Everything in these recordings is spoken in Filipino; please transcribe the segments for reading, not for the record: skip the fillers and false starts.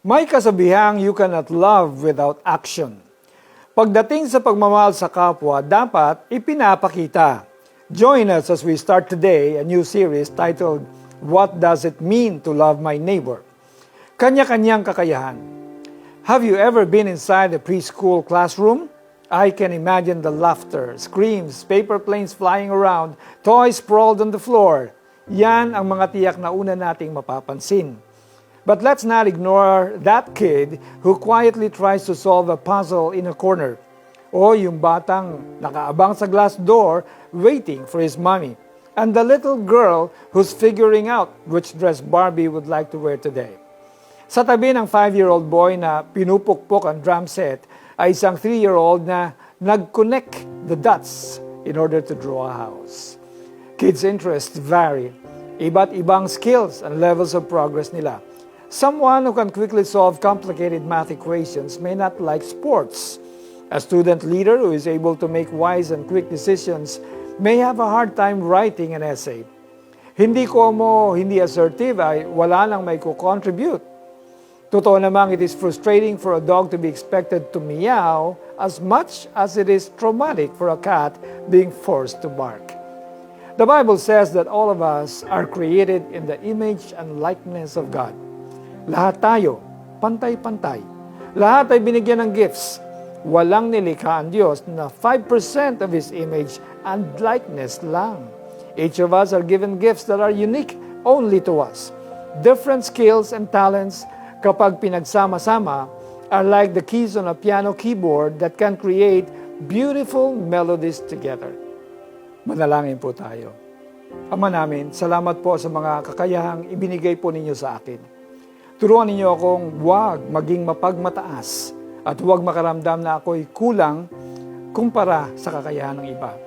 May kasabihang you cannot love without action. Pagdating sa pagmamahal sa kapwa, dapat ipinapakita. Join us as we start today a new series titled, What Does It Mean to Love My Neighbor? Kanya-kanyang kakayahan. Have you ever been inside a preschool classroom? I can imagine the laughter, screams, paper planes flying around, toys sprawled on the floor. Yan ang mga tiyak na una nating mapapansin. But let's not ignore that kid who quietly tries to solve a puzzle in a corner. O yung batang nakaabang sa glass door waiting for his mommy. And the little girl who's figuring out which dress Barbie would like to wear today. Sa tabi ng 5-year-old boy na pinupukpok ang drum set ay isang 3-year-old na nag-connect the dots in order to draw a house. Kids' interests vary. Iba't ibang skills and levels of progress nila. Someone who can quickly solve complicated math equations may not like sports. A student leader who is able to make wise and quick decisions may have a hard time writing an essay. Hindi assertive ay wala nang may contribute. Totoo namang it is frustrating for a dog to be expected to meow as much as it is traumatic for a cat being forced to bark. The Bible says that all of us are created in the image and likeness of God. Lahat tayo, pantay-pantay. Lahat ay binigyan ng gifts. Walang nilikha ang Diyos na 5% of His image and likeness lang. Each of us are given gifts that are unique only to us. Different skills and talents, kapag pinagsama-sama, are like the keys on a piano keyboard that can create beautiful melodies together. Manalangin po tayo. Ama namin, salamat po sa mga kakayahang ibinigay po ninyo sa akin. Turuan ninyo akong huwag maging mapagmataas at huwag makaramdam na ako'y kulang kumpara sa kakayahan ng iba.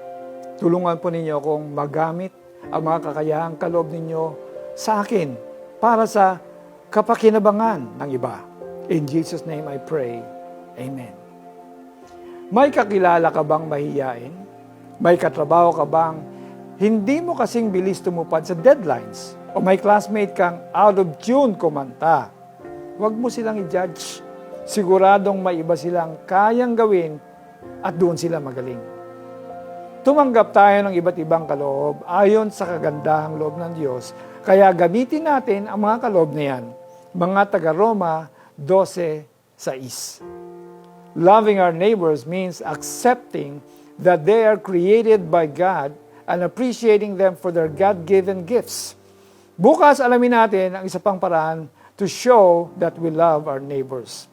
Tulungan po ninyo akong magamit ang mga kakayahang kaloob ninyo sa akin para sa kapakinabangan ng iba. In Jesus' name I pray. Amen. May kakilala ka bang mahiyain? May katrabaho ka bang hindi mo kasing bilis tumupad sa deadlines? O may classmate kang out of tune kumanta? Huwag mo silang i-judge. Siguradong may iba silang kayang gawin at doon sila magaling. Tumanggap tayo ng iba't ibang kaloob ayon sa kagandahang loob ng Diyos. Kaya gamitin natin ang mga kaloob na yan. Mga taga-Roma 12:6. Loving our neighbors means accepting that they are created by God and appreciating them for their God-given gifts. Bukas alamin natin ang isa pang paraan to show that we love our neighbors.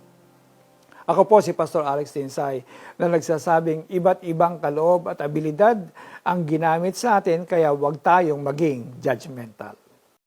Ako po si Pastor Alex Tinsay na nagsasabing iba't ibang kaloob at abilidad ang ginamit sa atin kaya huwag tayong maging judgmental.